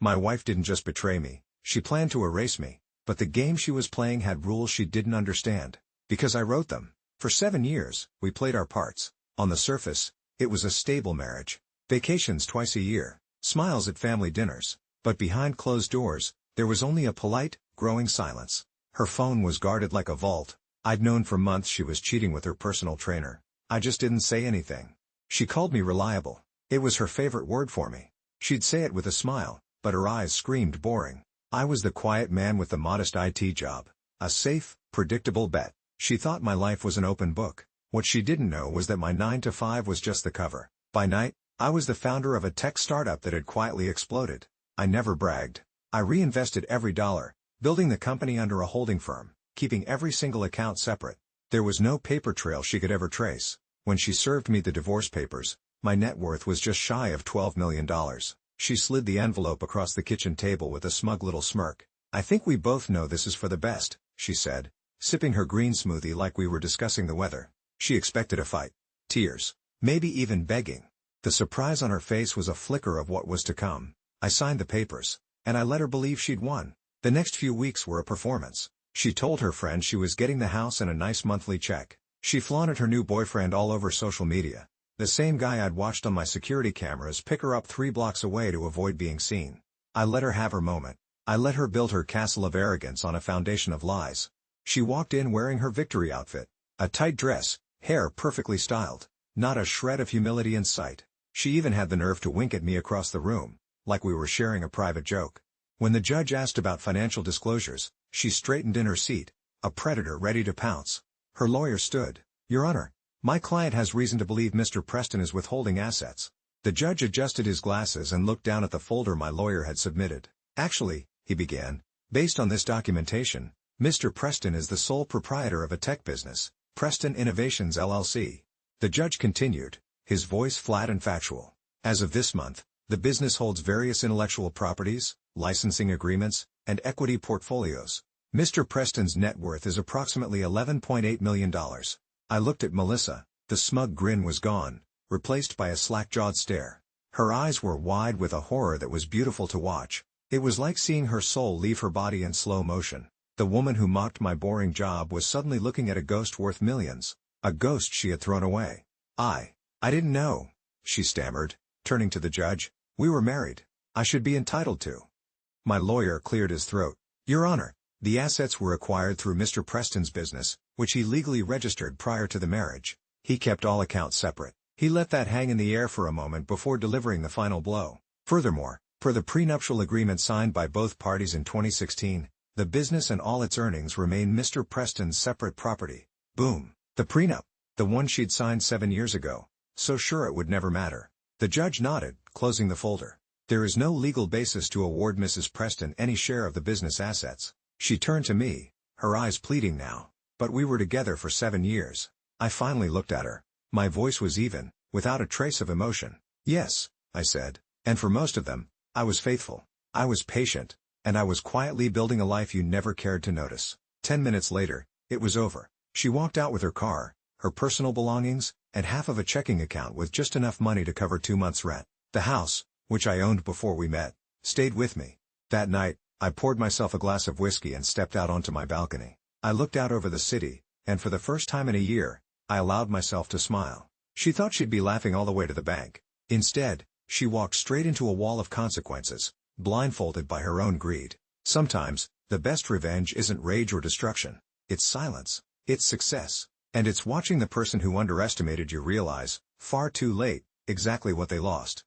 My wife didn't just betray me, she planned to erase me. But the game she was playing had rules she didn't understand. Because I wrote them. For 7 years, we played our parts. On the surface, it was a stable marriage. Vacations twice a year, smiles at family dinners. But behind closed doors, there was only a polite, growing silence. Her phone was guarded like a vault. I'd known for months she was cheating with her personal trainer. I just didn't say anything. She called me reliable. It was her favorite word for me. She'd say it with a smile, but her eyes screamed boring. I was the quiet man with the modest IT job. A safe, predictable bet. She thought my life was an open book. What she didn't know was that my 9 to 5 was just the cover. By night, I was the founder of a tech startup that had quietly exploded. I never bragged. I reinvested every dollar, building the company under a holding firm, keeping every single account separate. There was no paper trail she could ever trace. When she served me the divorce papers, my net worth was just shy of $12 million. She slid the envelope across the kitchen table with a smug little smirk. "I think we both know this is for the best," she said, sipping her green smoothie like we were discussing the weather. She expected a fight. Tears. Maybe even begging. The surprise on her face was a flicker of what was to come. I signed the papers, and I let her believe she'd won. The next few weeks were a performance. She told her friends she was getting the house and a nice monthly check. She flaunted her new boyfriend all over social media. The same guy I'd watched on my security cameras pick her up 3 blocks away to avoid being seen. I let her have her moment. I let her build her castle of arrogance on a foundation of lies. She walked in wearing her victory outfit. A tight dress, hair perfectly styled. Not a shred of humility in sight. She even had the nerve to wink at me across the room, like we were sharing a private joke. When the judge asked about financial disclosures, she straightened in her seat, a predator ready to pounce. Her lawyer stood. "Your Honor, my client has reason to believe Mr. Preston is withholding assets." The judge adjusted his glasses and looked down at the folder my lawyer had submitted. "Actually," he began, "based on this documentation, Mr. Preston is the sole proprietor of a tech business, Preston Innovations LLC. The judge continued, his voice flat and factual. "As of this month, the business holds various intellectual properties, licensing agreements, and equity portfolios. Mr. Preston's net worth is approximately $11.8 million. I looked at Melissa. The smug grin was gone, replaced by a slack-jawed stare. Her eyes were wide with a horror that was beautiful to watch. It was like seeing her soul leave her body in slow motion. The woman who mocked my boring job was suddenly looking at a ghost worth millions, a ghost she had thrown away. I didn't know," she stammered, turning to the judge. "We were married. I should be entitled to." My lawyer cleared his throat. "Your Honor, the assets were acquired through Mr. Preston's business, which he legally registered prior to the marriage. He kept all accounts separate. He let that hang in the air for a moment before delivering the final blow. Furthermore, per the prenuptial agreement signed by both parties in 2016, the business and all its earnings remain Mr. Preston's separate property." Boom. The prenup. The one she'd signed 7 years ago. So sure it would never matter. The judge nodded, closing the folder. "There is no legal basis to award Mrs. Preston any share of the business assets." She turned to me, her eyes pleading now. "But we were together for 7 years. I finally looked at her. My voice was even, without a trace of emotion. "Yes," I said. "And for most of them, I was faithful. I was patient, and I was quietly building a life you never cared to notice." 10 minutes later, it was over. She walked out with her car, her personal belongings, and half of a checking account with just enough money to cover 2 months' rent. The house, which I owned before we met, stayed with me. That night, I poured myself a glass of whiskey and stepped out onto my balcony. I looked out over the city, and for the first time in a year, I allowed myself to smile. She thought she'd be laughing all the way to the bank. Instead, she walked straight into a wall of consequences, blindfolded by her own greed. Sometimes, the best revenge isn't rage or destruction. It's silence. It's success. And it's watching the person who underestimated you realize, far too late, exactly what they lost.